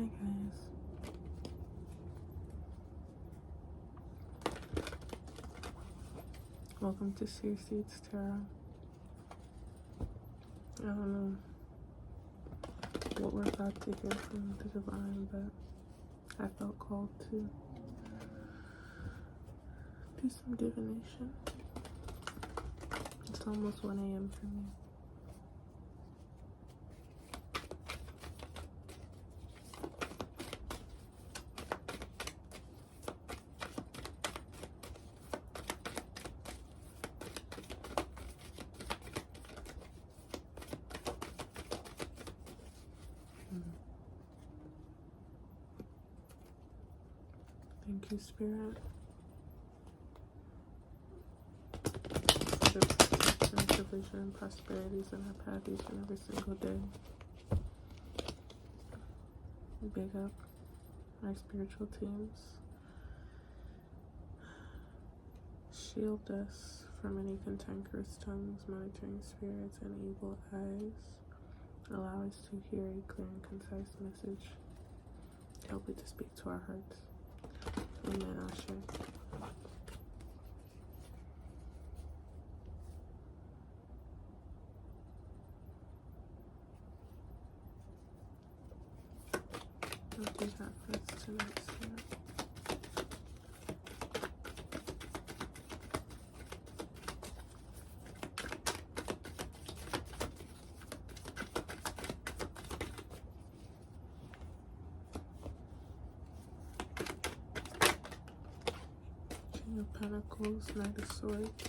Hi guys. Welcome to Seer Seeds Tarot. I don't know what we're about to hear from the divine, but I felt called to do some divination. It's almost 1 a.m. for me. Thank you, Spirit. For protection, provision, and prosperities in our path each and every single day. Big up my spiritual teams. Shield us from any cantankerous tongues, monitoring spirits, and evil eyes. Allow us to hear a clear and concise message. Help it to speak to our hearts. Amen. Ashe. What do you have for us tonight, Spirit? King of Pentacles, Knight of Swords,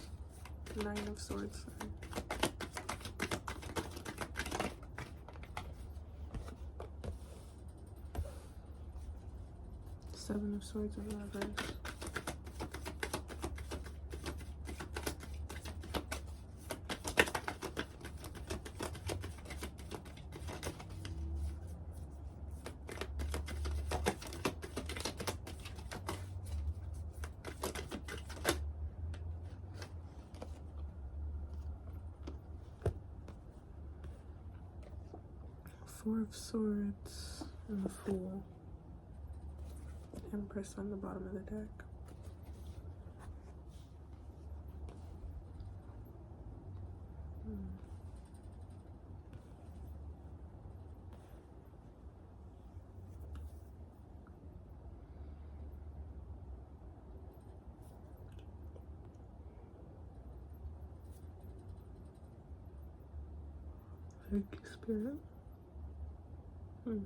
Nine of Swords, sorry. Seven of Swords in reverse. Four of Swords and the Fool. Empress on the bottom of the deck. Thank you, Spirit. There's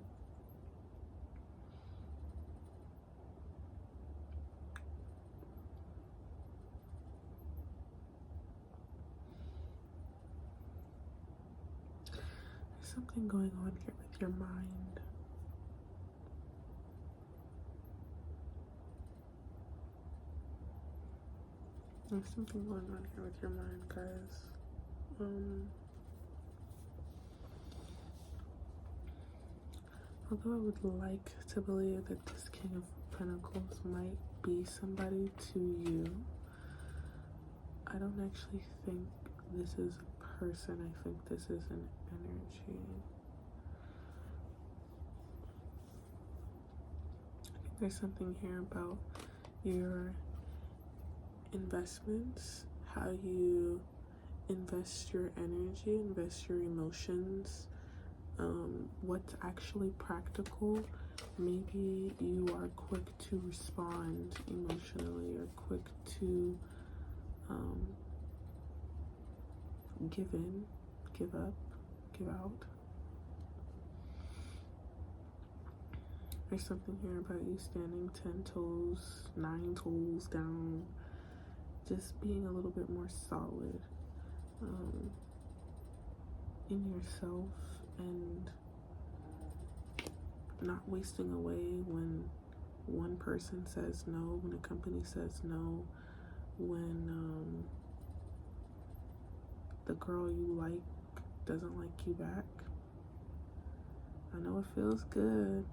something going on here with your mind. There's something going on here with your mind, guys. Although I would like to believe that this King of Pentacles might be somebody to you, I don't actually think this is a person. I think this is an energy. I think there's something here about your investments, how you invest your energy, invest your emotions, what's actually practical. Maybe you are quick to respond emotionally or quick to give in, give up, give out. There's something here about you standing 10 toes, 9 toes down, just being a little bit more solid in yourself and not wasting away when one person says no, when a company says no, when the girl you like doesn't like you back. I know it feels good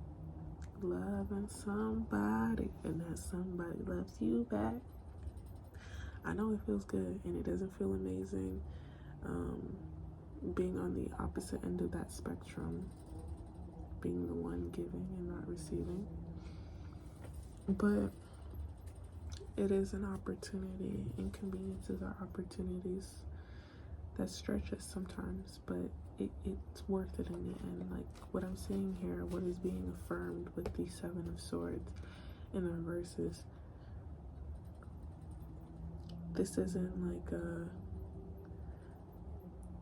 loving somebody and that somebody loves you back. I know it feels good and it doesn't feel amazing being on the opposite end of that spectrum, being the one giving and not receiving. But it is an opportunity. Inconveniences are opportunities that stretch us sometimes, but it's worth it in the end. Like what I'm seeing here, what is being affirmed with the Seven of Swords in the reverses. This isn't like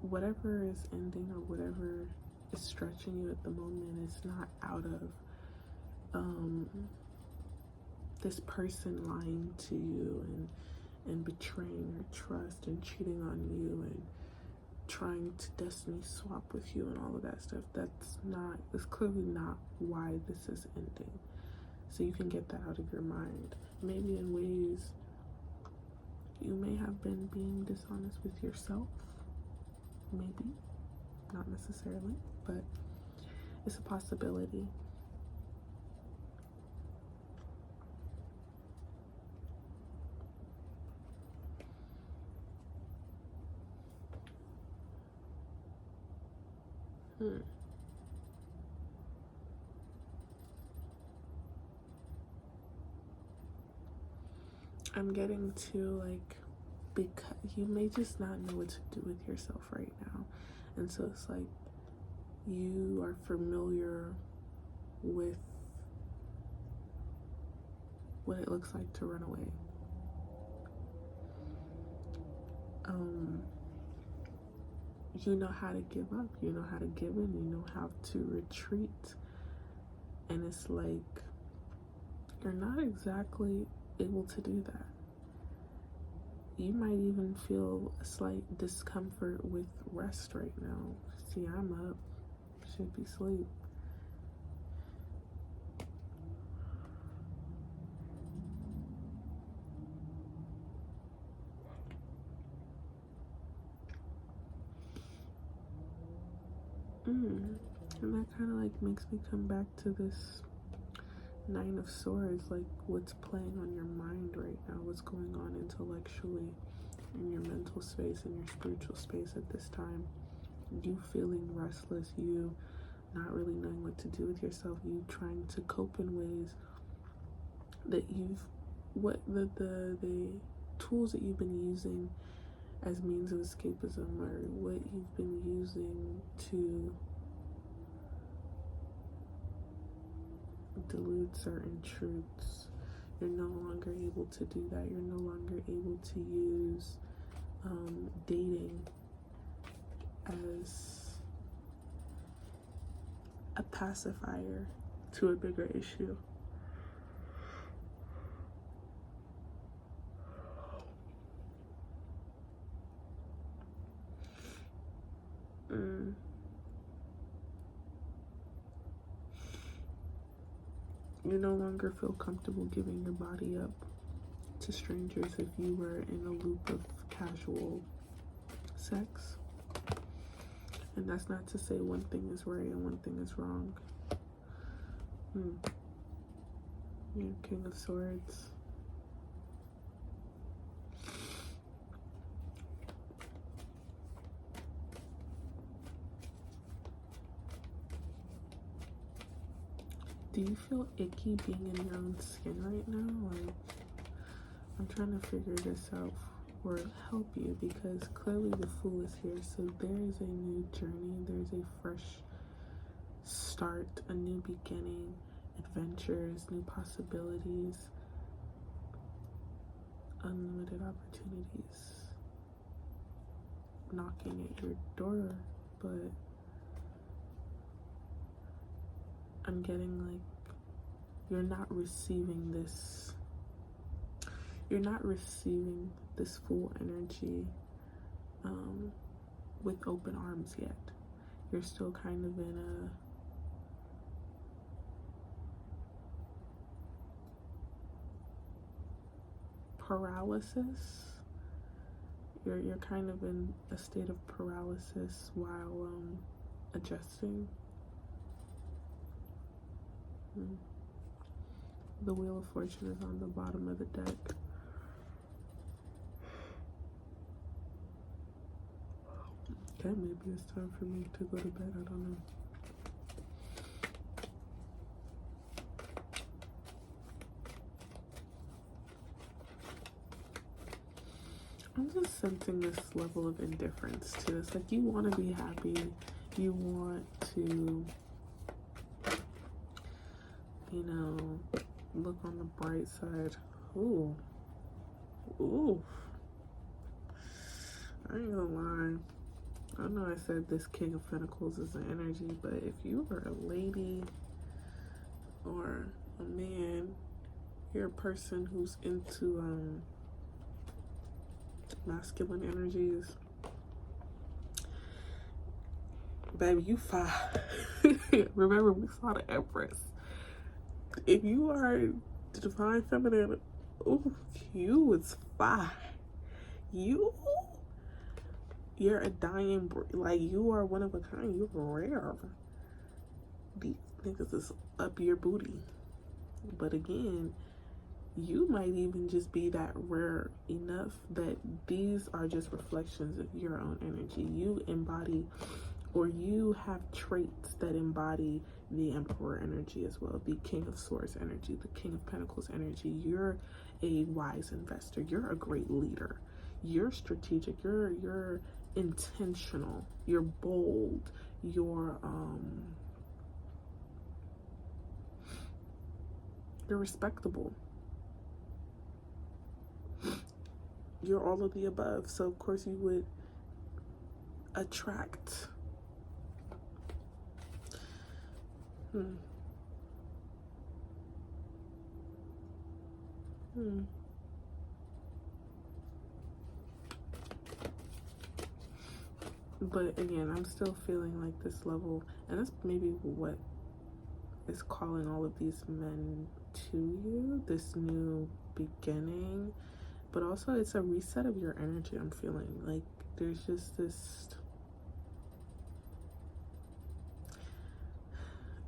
whatever is ending or whatever is stretching you at the moment is not out of this person lying to you and betraying your trust and cheating on you and trying to destiny swap with you and all of that stuff. That's clearly not why this is ending. So you can get that out of your mind. Maybe in ways you may have been being dishonest with yourself. Maybe. Not necessarily, but it's a possibility. I'm getting to like, because you may just not know what to do with yourself right now. And so it's like you are familiar with what it looks like to run away. You know how to give up, you know how to give in, you know how to retreat. And it's like you're not exactly able to do that. You might even feel a slight discomfort with rest right now. See, I'm up, should be asleep. And that kind of like makes me come back to this Nine of Swords, like what's playing on your mind right now, what's going on intellectually in your mental space, in your spiritual space at this time. You feeling restless, you not really knowing what to do with yourself, you trying to cope in ways that the tools that you've been using as means of escapism, or what you've been using to delude certain truths. You're no longer able to do that. You're no longer able to use dating as a pacifier to a bigger issue. You no longer feel comfortable giving your body up to strangers if you were in a loop of casual sex. And that's not to say one thing is right and one thing is wrong. Yeah, King of Swords. Do you feel icky being in your own skin right now? Like, I'm trying to figure this out or help you, because clearly the Fool is here. So there is a new journey. There's a fresh start, a new beginning, adventures, new possibilities, unlimited opportunities knocking at your door. But I'm getting like you're not receiving this Fool energy with open arms yet. You're still kind of in a paralysis. You're kind of in a state of paralysis while adjusting. The Wheel of Fortune is on the bottom of the deck. Okay, maybe it's time for me to go to bed. I don't know. I'm just sensing this level of indifference to this. Like, you want to be happy. You want to, you know, look on the bright side. Ooh. Ooh. I ain't gonna lie. I know I said this King of Pentacles is an energy, but if you are a lady or a man, you're a person who's into masculine energies, baby, you fine. Remember, we saw the Empress. If you are the divine feminine, ooh, you is fine. You're a dying, like, you are one of a kind. You're rare. These niggas is up your booty. But again, you might even just be that rare enough that these are just reflections of your own energy. You embody, or you have traits that embody the Emperor energy as well, the King of Swords energy, the King of Pentacles energy. You're a wise investor. You're a great leader. You're strategic. You're intentional. You're bold. You're respectable. You're all of the above. So of course you would attract. But again, I'm still feeling like this level, and that's maybe what is calling all of these men to you, this new beginning. But also, it's a reset of your energy. I'm feeling like there's just this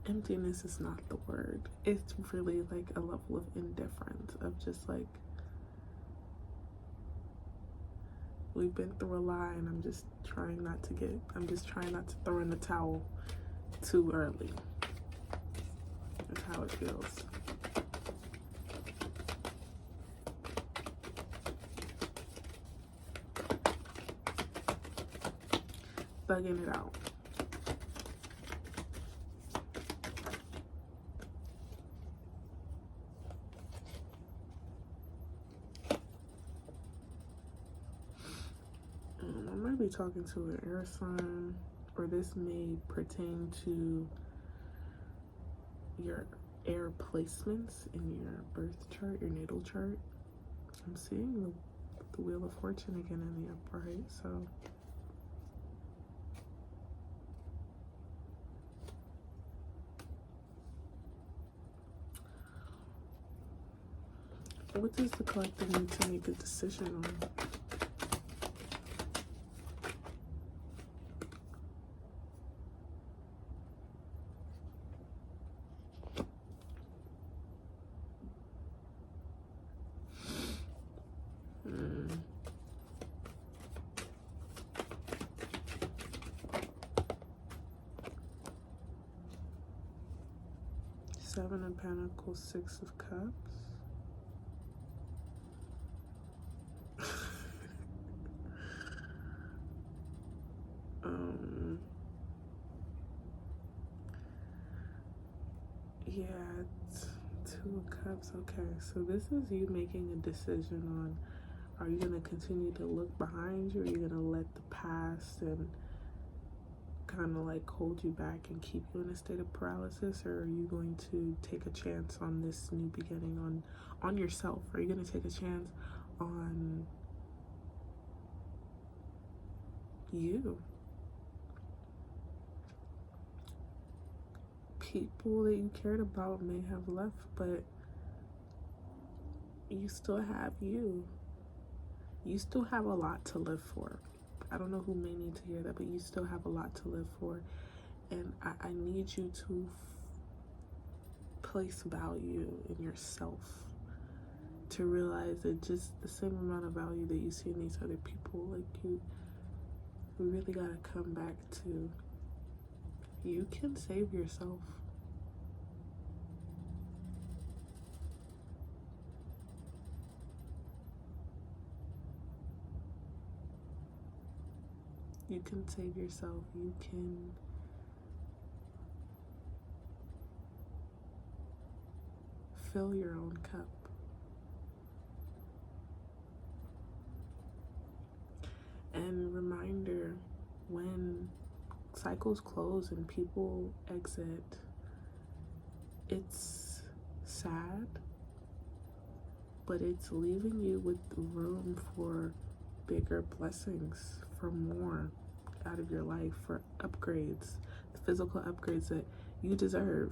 emptiness is not the word. It's really like a level of indifference, of just like, we've been through a lot, and I'm just trying not to throw in the towel too early. That's how it feels. Thugging it out. I might be talking to an air sign, or this may pertain to your air placements in your birth chart, your natal chart. I'm seeing the Wheel of Fortune again in the upright, so what does the collective need to make a decision on? Seven of Pentacles, Six of Cups. Yeah, Two of Cups. Okay, so this is you making a decision on, are you going to continue to look behind you, or are you going to let the past and kind of like hold you back and keep you in a state of paralysis? Or are you going to take a chance on this new beginning, on yourself? Are you going to take a chance on you? People that you cared about may have left, but you still have you. You still have a lot to live for. I don't know who may need to hear that, but you still have a lot to live for. And I need you to place value in yourself, to realize that just the same amount of value that you see in these other people, like we really gotta come back to, you can save yourself. You can save yourself. You can fill your own cup. And reminder, when cycles close and people exit, it's sad, but it's leaving you with room for bigger blessings, for more out of your life, for upgrades, the physical upgrades that you deserve.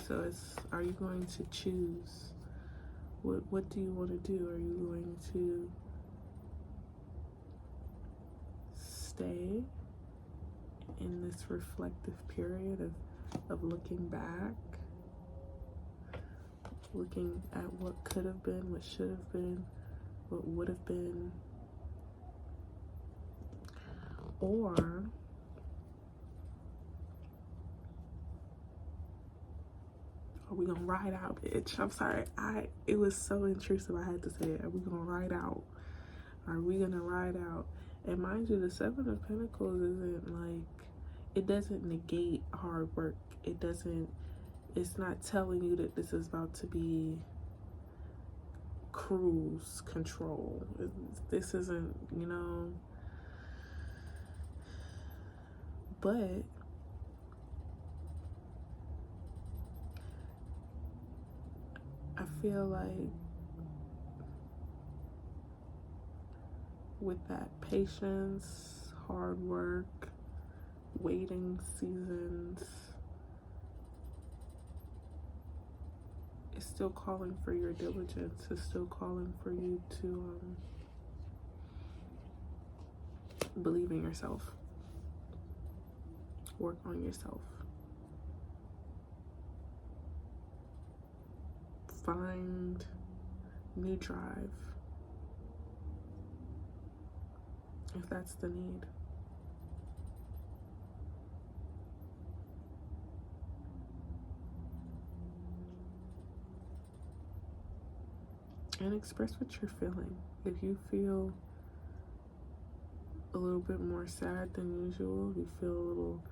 So are you going to choose? What do you want to do? Are you going to stay in this reflective period of looking back, looking at what could have been, what should have been, what would have been? Or are we gonna ride out, bitch? I'm sorry. It was so intrusive I had to say it. Are we gonna ride out? Are we gonna ride out? And mind you, the Seven of Pentacles isn't like, it doesn't negate hard work. It's not telling you that this is about to be cruise control. This isn't, but I feel like with that patience, hard work, waiting seasons, it's still calling for your diligence. It's still calling for you to believe in yourself, work on yourself, find new drive if that's the need. And express what you're feeling. If you feel a little bit more sad than usual, if you feel a little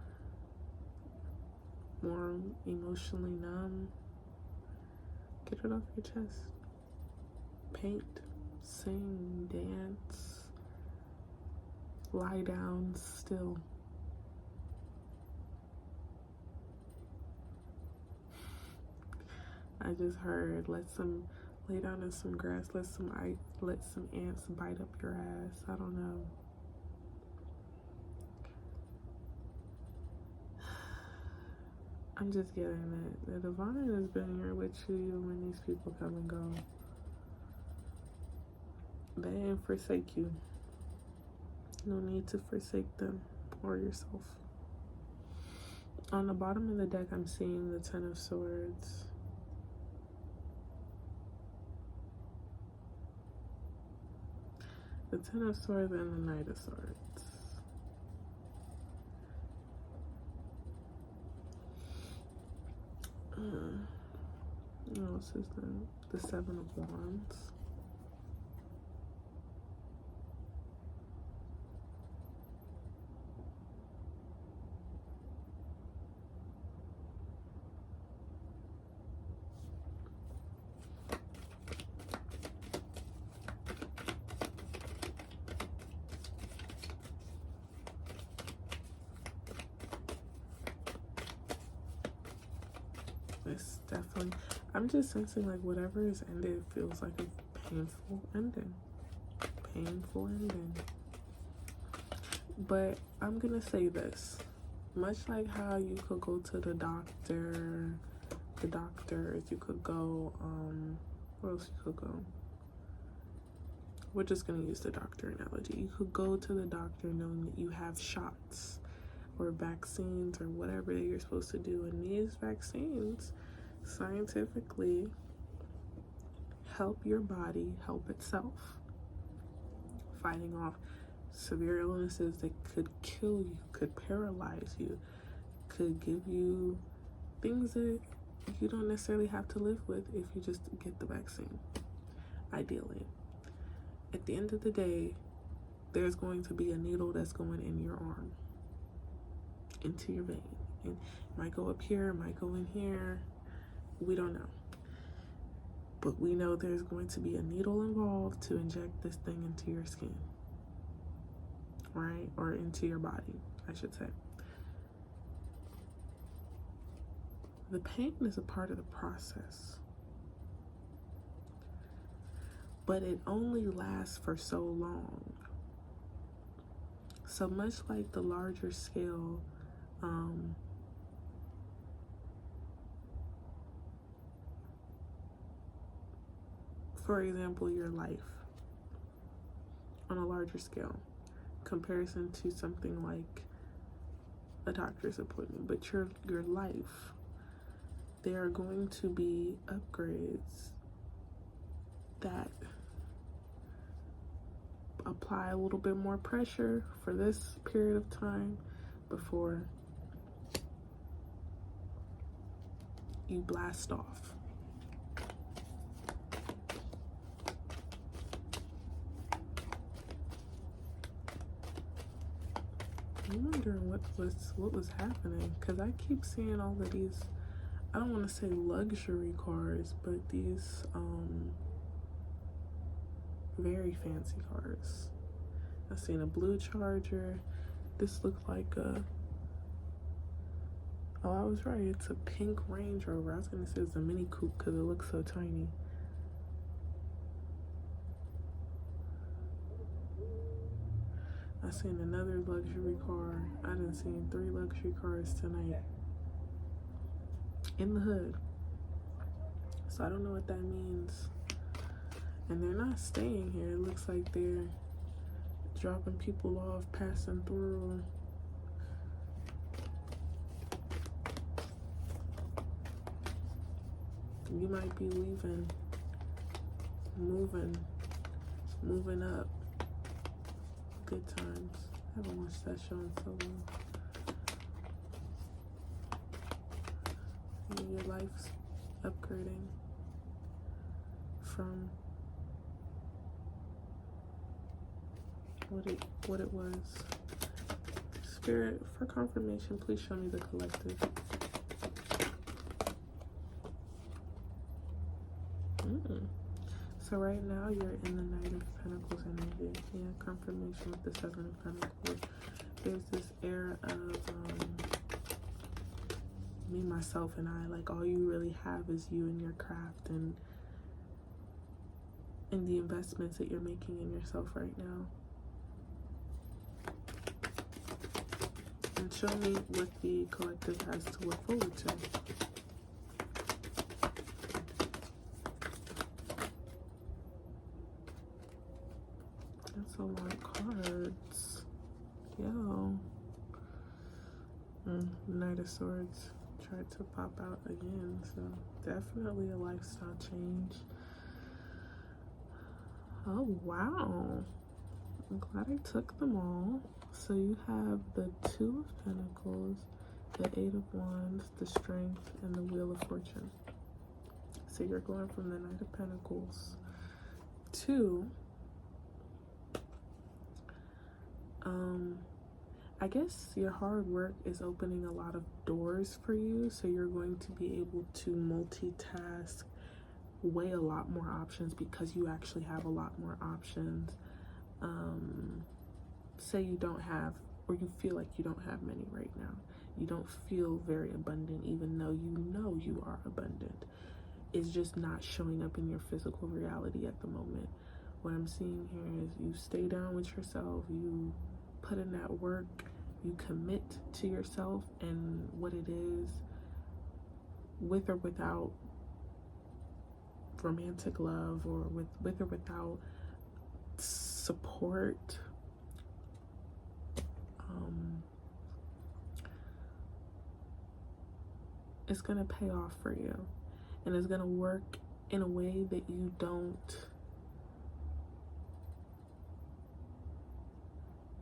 more emotionally numb, get it off your chest. Paint, sing, dance, lie down still. I just heard, lay down in some grass, let some ants bite up your ass. I don't know. I'm just getting it. The divine has been here with you even when these people come and go. They ain't forsake you. No need to forsake them or yourself. On the bottom of the deck, I'm seeing the Ten of Swords. The Ten of Swords and the Knight of Swords. No, this is the Seven of Wands. It's definitely, I'm just sensing like whatever is ended feels like a painful ending. Painful ending. But I'm gonna say this. Much like how you could go to the doctors, you could go, where else you could go? We're just gonna use the doctor analogy. You could go to the doctor knowing that you have shots or vaccines or whatever that you're supposed to do, and these vaccines scientifically help your body help itself, fighting off severe illnesses that could kill you, could paralyze you, could give you things that you don't necessarily have to live with if you just get the vaccine, ideally. At the end of the day, there's going to be a needle that's going in your arm, into your vein. It might go up here, it might go in here. We don't know. But we know there's going to be a needle involved to inject this thing into your skin, right? Or into your body, I should say. The pain is a part of the process, but it only lasts for so long. So much like the larger scale, for example, your life on a larger scale, comparison to something like a doctor's appointment, but your life, there are going to be upgrades that apply a little bit more pressure for this period of time before you blast off. I'm wondering what was happening, because I keep seeing all of these, I don't want to say luxury cars, but these very fancy cars. I seen a blue Charger. This looked like a, oh, I was right, it's a pink Range Rover. I was gonna say it's a Mini Coupe because it looks so tiny. I seen another luxury car. I done seen 3 luxury cars tonight in the hood. So I don't know what that means. And they're not staying here. It looks like they're dropping people off, passing through. You might be leaving, moving up. Good times. I haven't watched that show in so long. And your life's upgrading from what it was. Spirit, for confirmation, please show me the collective. So right now you're in the Knight of Pentacles energy. Yeah, confirmation with the 7 of Pentacles. There's this air of me, myself, and I. Like, all you really have is you and your craft and the investments that you're making in yourself right now. And show me what the collective has to look forward to. That's a lot of cards. Yo. Knight of Swords tried to pop out again. So definitely a lifestyle change. Oh, wow. I'm glad I took them all. So you have the 2 of Pentacles, the 8 of Wands, the Strength, and the Wheel of Fortune. So you're going from the Knight of Pentacles to I guess your hard work is opening a lot of doors for you, so you're going to be able to multitask, weigh a lot more options because you actually have a lot more options. Say you don't have, or you feel like you don't have many right now. You don't feel very abundant, even though you know you are abundant. It's just not showing up in your physical reality at the moment. What I'm seeing here is you stay down with yourself, you put in that work, you commit to yourself and what it is, with or without romantic love, or with or without support. It's gonna pay off for you, and it's gonna work in a way that you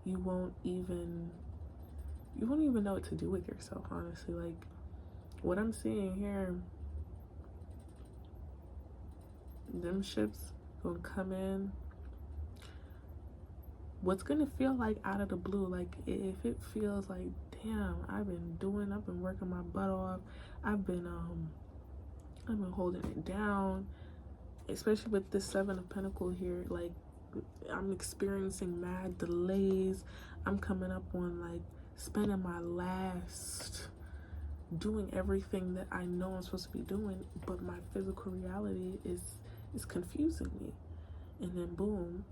won't even know what to do with yourself, honestly. Like, what I'm seeing here, them ships gonna come in. What's gonna feel like out of the blue, like if it feels like, damn, I've been working my butt off, I've been holding it down, especially with this Seven of Pentacles here, like I'm experiencing mad delays. I'm coming up on like spending my last doing everything that I know I'm supposed to be doing, but my physical reality is confusing me. And then boom,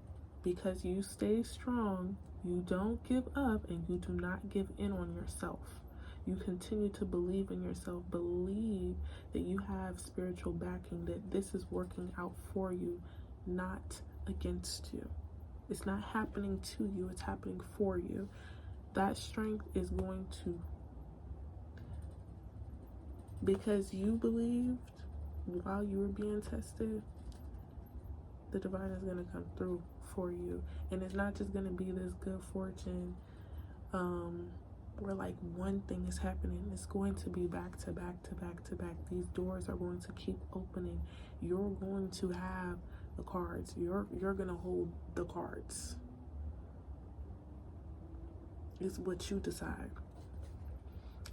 because you stay strong, you don't give up, and you do not give in on yourself. You continue to believe in yourself, believe that you have spiritual backing, that this is working out for you, not against you. It's not happening to you, it's happening for you. That strength is going to, because you believed while you were being tested, the divine is going to come through for you. And it's not just going to be this good fortune where like one thing is happening. It's going to be back to back to back to back. These doors are going to keep opening. You're going to have the cards. You're going to hold the cards. It's what you decide.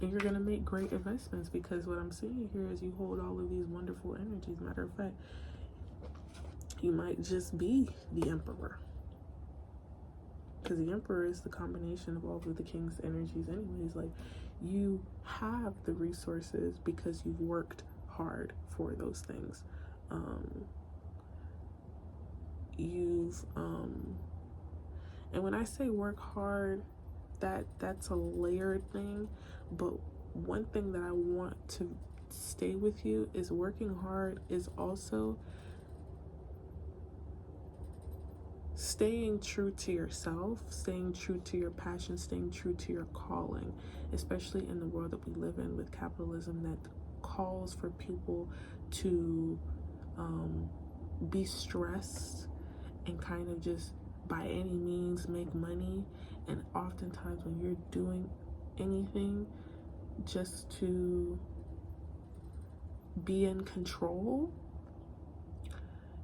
And you're going to make great investments, because what I'm seeing here is you hold all of these wonderful energies. Matter of fact, you might just be the emperor, because the emperor is the combination of all of the king's energies anyways. Like, you have the resources because you've worked hard for those things. And when I say work hard, that's a layered thing, but one thing that I want to stay with you is working hard is also staying true to yourself, staying true to your passion, staying true to your calling, especially in the world that we live in with capitalism that calls for people to be stressed and kind of just by any means make money. And oftentimes when you're doing anything just to be in control,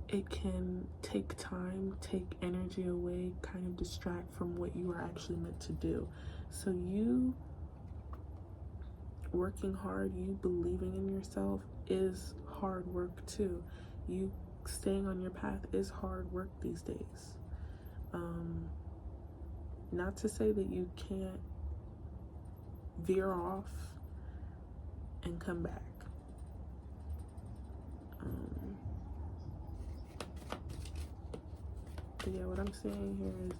it can take time, take energy away, kind of distract from what you are actually meant to do. So you working hard, you believing in yourself is hard work too. You staying on your path is hard work these days. Not to say that you can't veer off and come back. But yeah, what I'm saying here is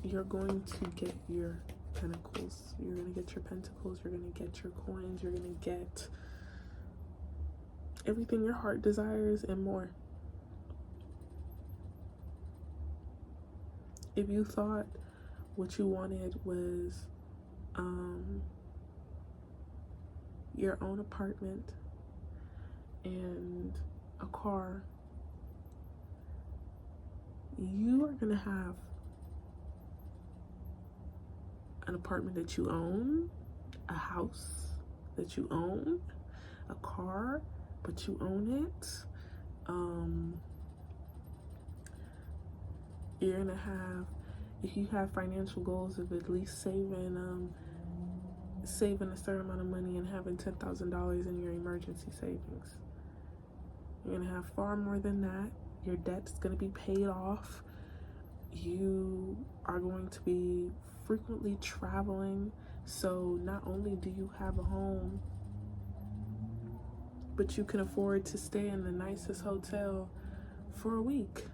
you're going to get your pentacles, you're going to get your pentacles, you're going to get your coins, you're going to get everything your heart desires and more. If you thought what you wanted was your own apartment and a car, you are gonna have an apartment that you own, a house that you own, a car, but you own it. You're gonna have, if you have financial goals of at least saving a certain amount of money and having $10,000 in your emergency savings, you're gonna have far more than that. Your debt's gonna be paid off. You are going to be frequently traveling, so not only do you have a home, but you can afford to stay in the nicest hotel for a week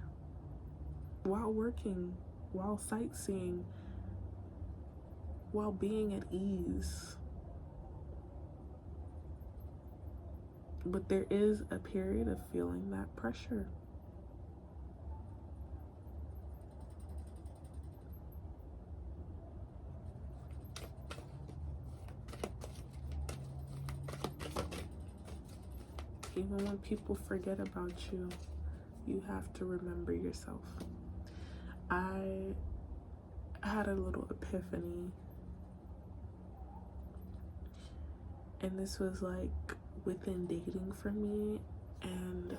while working, while sightseeing, while being at ease. But there is a period of feeling that pressure. Even when people forget about you, you have to remember yourself. I had a little epiphany and this was like within dating for me, and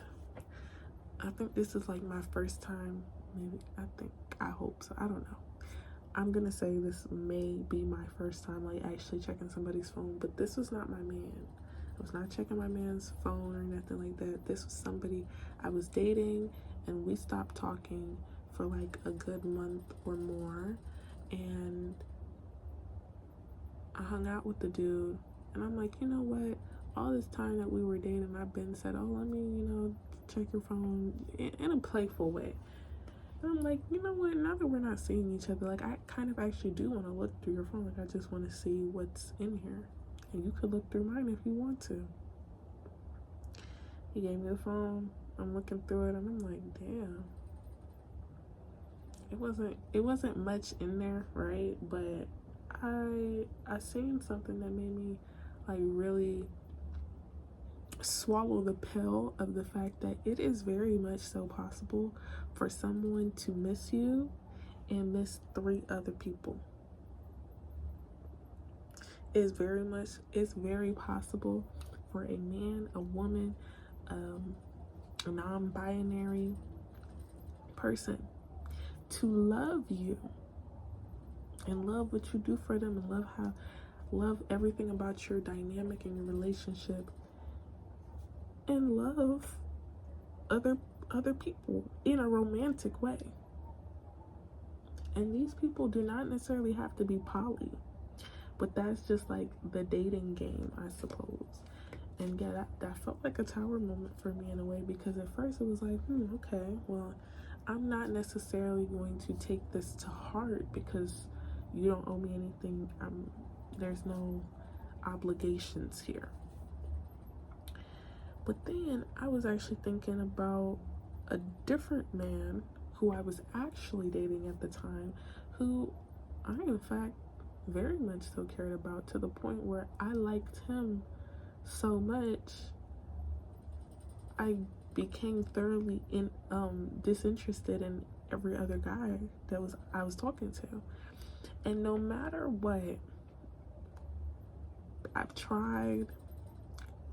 I think this is like my first time, maybe, I hope so, I don't know. I'm gonna say this may be my first time like actually checking somebody's phone, but this was not my man. I was not checking my man's phone or nothing like that. This was somebody I was dating, and we stopped talking for like a good month or more, and I hung out with the dude, and I'm like, you know what? All this time that we were dating, I've been said, oh, let me, check your phone in a playful way. And I'm like, you know what? Now that we're not seeing each other, like, I kind of actually do want to look through your phone. Like, I just want to see what's in here. And you could look through mine if you want to. He gave me the phone. I'm looking through it, and I'm like, damn. It wasn't much in there, right? But I seen something that made me like really swallow the pill of the fact that it is very much so possible for someone to miss you and miss 3 other people. It's very possible for a man, a woman, a non-binary person to love you and love what you do for them and love everything about your dynamic and your relationship, and love other people in a romantic way. And these people do not necessarily have to be poly, but that's just like the dating game, I suppose. And yeah, that felt like a tower moment for me in a way, because at first it was like, okay, well, I'm not necessarily going to take this to heart because you don't owe me anything. There's no obligations here. But then I was actually thinking about a different man who I was actually dating at the time, who I in fact very much so cared about, to the point where I liked him so much I became thoroughly disinterested in every other guy that I was talking to. And no matter what I've tried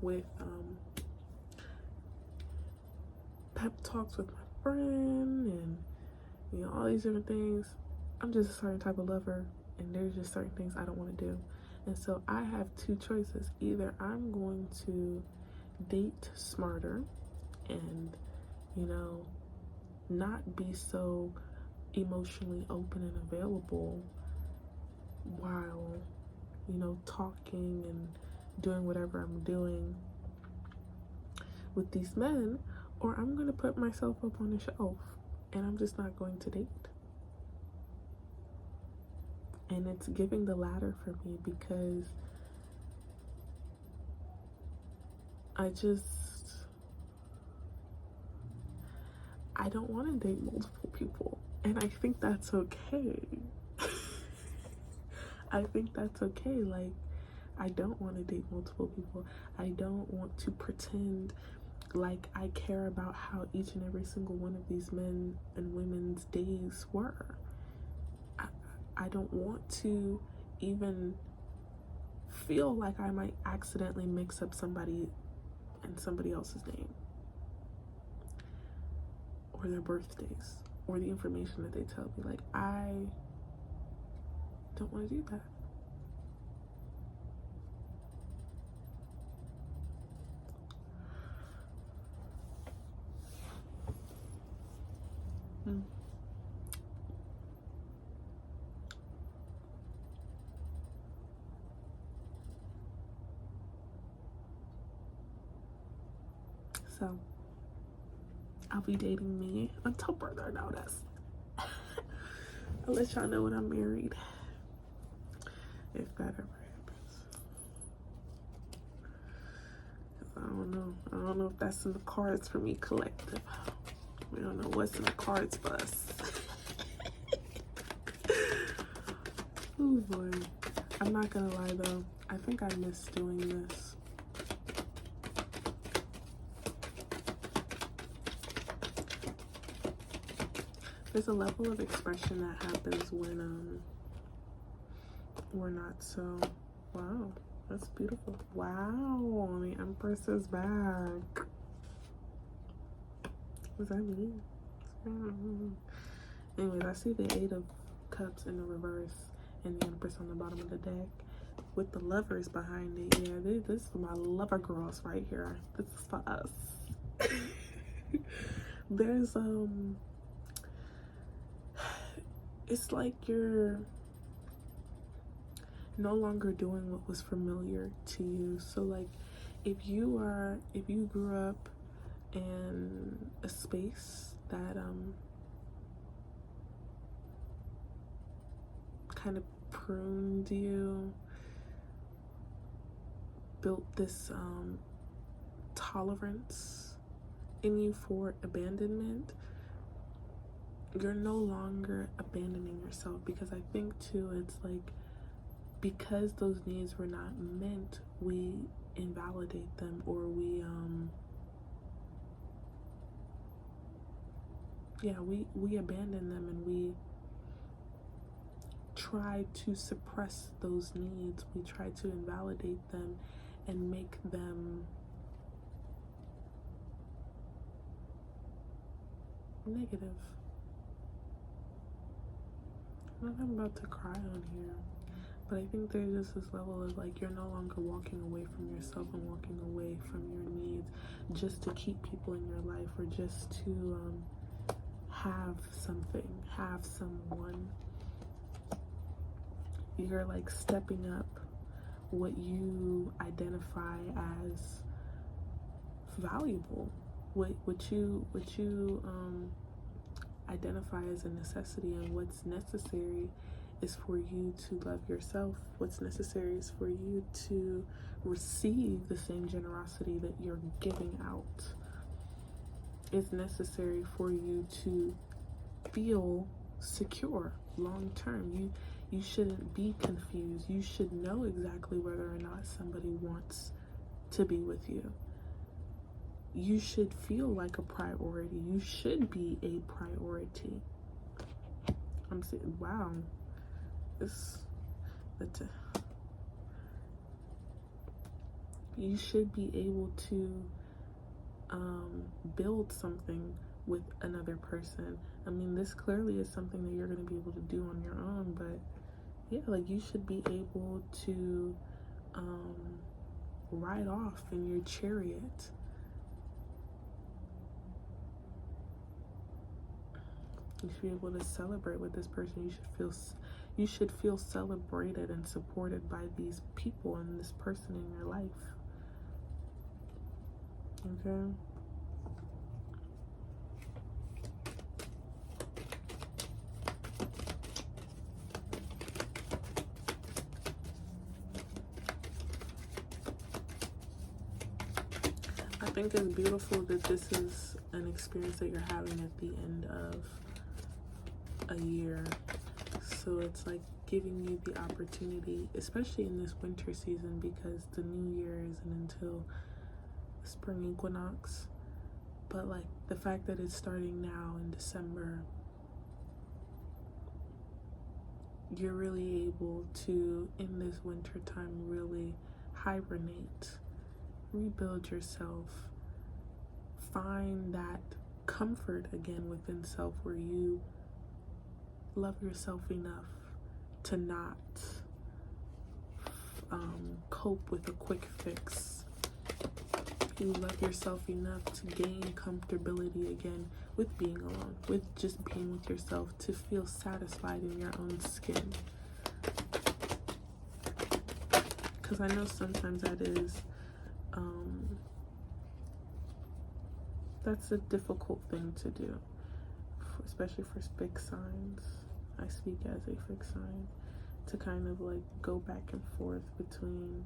with pep talks with my friend and all these different things, I'm just a certain type of lover, and there's just certain things I don't want to do. And so I have 2 choices. Either I'm going to date smarter and not be so emotionally open and available while talking and doing whatever I'm doing with these men, or I'm going to put myself up on the shelf and I'm just not going to date. And it's giving the latter for me, because I don't want to date multiple people, and I think that's okay. I think that's okay. Like, I don't want to date multiple people. I don't want to pretend like I care about how each and every single one of these men and women's days were. I don't want to even feel like I might accidentally mix up somebody and somebody else's name, or their birthdays, or the information that they tell me. Like, I don't want to do that. So I'll be dating me until further notice. I'll let y'all know when I'm married, if that ever happens. I don't know if that's in the cards for me, collective. We don't know what's in the cards for us. Oh boy. I'm not gonna lie though, I think I miss doing this. There's a level of expression that happens when we're not so, wow, That's beautiful. Wow, the Empress is back. What does that mean? Anyways, I see the Eight of Cups in the reverse and the Empress on the bottom of the deck with the Lovers behind it. Yeah, this is my lover girls right here. This is for us. There's it's like you're no longer doing what was familiar to you. So like if you grew up in a space that kind of pruned you, built this tolerance in you for abandonment, you're no longer abandoning yourself. Because I think too, it's like, because those needs were not met, we invalidate them, or we abandon them, and we try to suppress those needs. We try to invalidate them and make them negative. I'm about to cry on here, but I think there's just this level of like, you're no longer walking away from yourself and walking away from your needs just to keep people in your life, or just to have something, have someone. You're like stepping up what you identify as valuable, what you identify as a necessity. And what's necessary is for you to love yourself. What's necessary is for you to receive the same generosity that you're giving out. It's necessary for you to feel secure long term. You shouldn't be confused. You should know exactly whether or not somebody wants to be with you. You should feel like a priority. You should be a priority. I'm saying, wow, you should be able to build something with another person. I mean, this clearly is something that you're going to be able to do on your own, but yeah, like, you should be able to ride off in your chariot. You should be able to celebrate with this person. You should feel celebrated and supported by these people and this person in your life. Okay? I think it's beautiful that this is an experience that you're having at the end of a year. So it's like giving you the opportunity, especially in this winter season, because the new year isn't until the spring equinox. But like the fact that it's starting now in December, you're really able to, in this winter time, really hibernate, rebuild yourself, find that comfort again within self, where you love yourself enough to not cope with a quick fix. You love yourself enough to gain comfortability again with being alone, with just being with yourself, to feel satisfied in your own skin. Because I know sometimes that is that's a difficult thing to do, especially for fixed signs. I speak as a fixed sign, to kind of like go back and forth between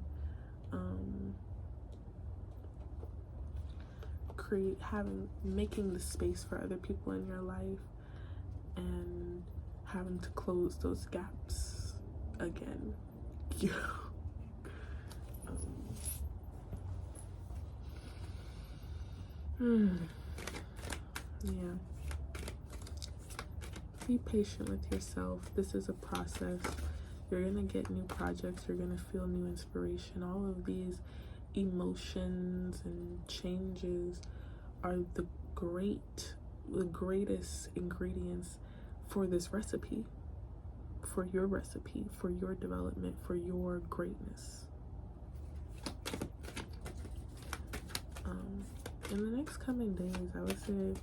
making the space for other people in your life and having to close those gaps again. Yeah. Be patient with yourself. This is a process. You're gonna get new projects, you're gonna feel new inspiration. All of these emotions and changes are the greatest ingredients for this recipe, for your development, for your greatness. In the next coming days, I would say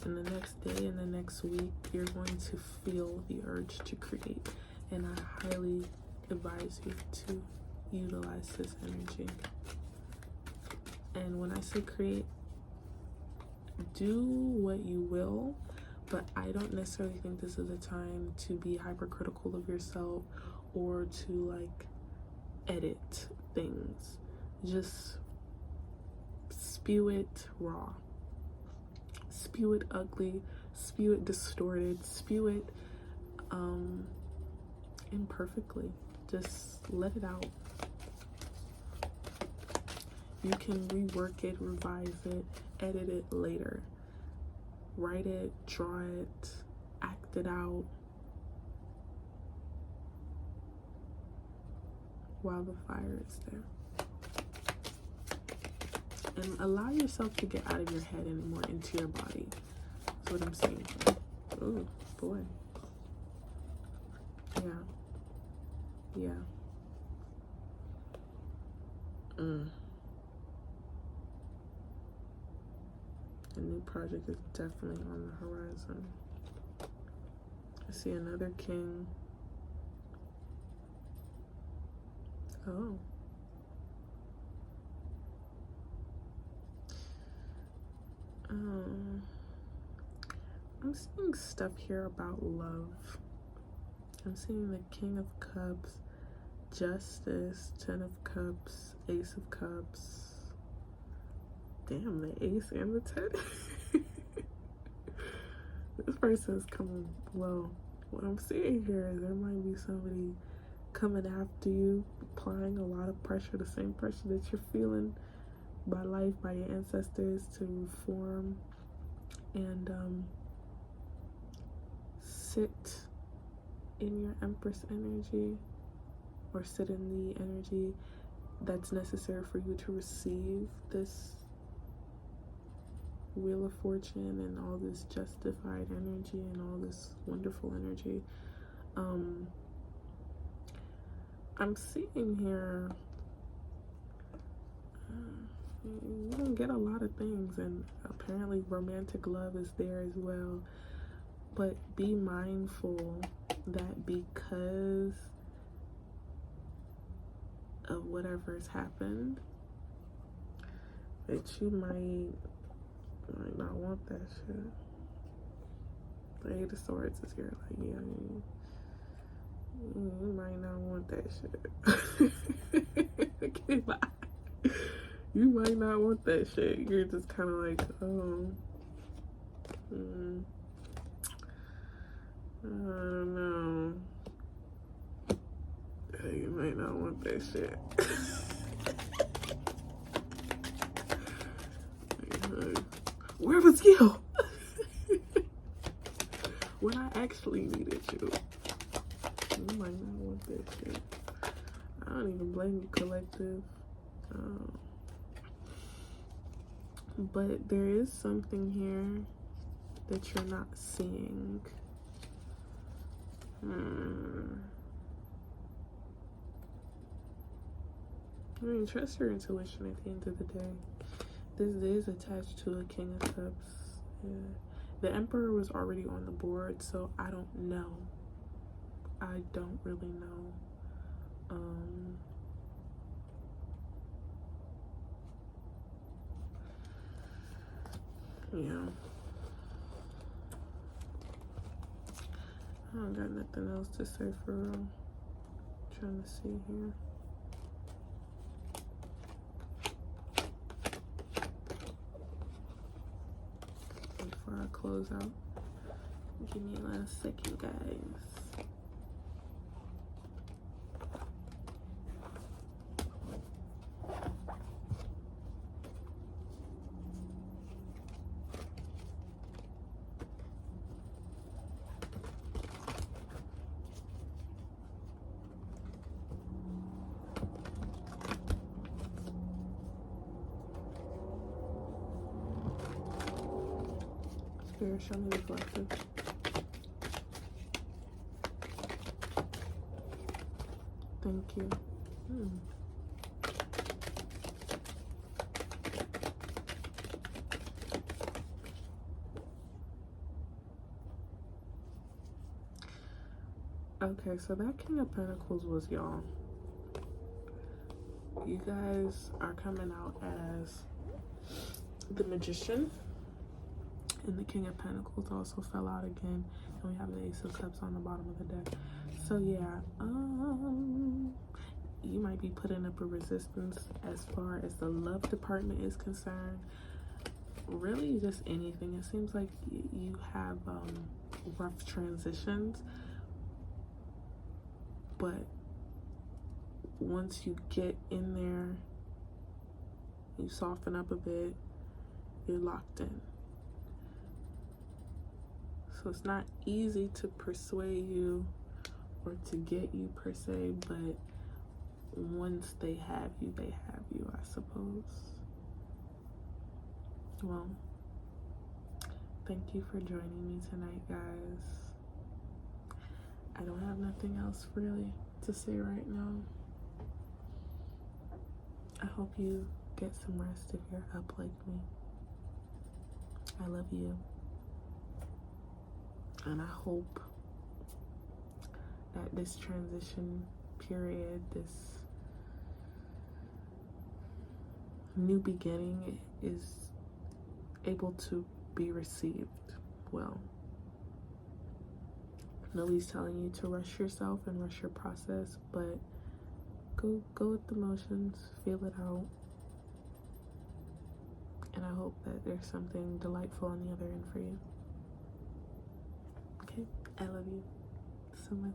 in the next day and the next week, you're going to feel the urge to create, and I highly advise you to utilize this energy. And when I say create, do what you will, but I don't necessarily think this is a time to be hypercritical of yourself or to like edit things. Just spew it raw, spew it ugly, spew it distorted, spew it imperfectly. Just let it out. You can rework it, revise it, edit it later. Write it, draw it, act it out while the fire is there. And allow yourself to get out of your head and more into your body. That's what I'm saying. Oh boy. Yeah. A new project is definitely on the horizon. I see another king. Oh. I'm seeing stuff here about love. I'm seeing the King of Cups, Justice, Ten of Cups, Ace of Cups. Damn, the Ace and the Ten. This person's coming. Well, what I'm seeing here is there might be somebody coming after you, applying a lot of pressure, the same pressure that you're feeling by life, by your ancestors, to reform and sit in your Empress energy, or sit in the energy that's necessary for you to receive this Wheel of Fortune and all this justified energy and all this wonderful energy. I'm seeing here you don't get a lot of things, and apparently romantic love is there as well, but be mindful that because of whatever's happened, that you might not want that shit. The Eight of Swords is here, like, yeah, you might not want that shit. Okay, bye. You might not want that shit. You're just kind of like, oh, I don't know. You might not want that shit. Where was you when I actually needed you? You might not want that shit. I don't even blame you, collective. But there is something here that you're not seeing. I mean, trust your intuition at the end of the day. This is attached to a King of Cups. Yeah. The Emperor was already on the board, so I don't know. I don't really know. Yeah. I don't got nothing else to say for real. Trying to see here. Before I close out, give me a last second, guys. Here, show me the collective. Thank you. Okay, so that King of Pentacles was y'all. You guys are coming out as the Magician, and the King of Pentacles also fell out again, and we have the Ace of Cups on the bottom of the deck. So yeah, you might be putting up a resistance as far as the love department is concerned. Really, just anything. It seems like you have rough transitions, but once you get in there, you soften up a bit, you're locked in. So it's not easy to persuade you or to get you per se, but once they have you, I suppose. Well, thank you for joining me tonight, guys. I don't have nothing else really to say right now. I hope you get some rest if you're up like me. I love you. And I hope that this transition period, this new beginning is able to be received well. Nobody's telling you to rush yourself and rush your process, but go with the motions, feel it out. And I hope that there's something delightful on the other end for you. Okay, I love you so much.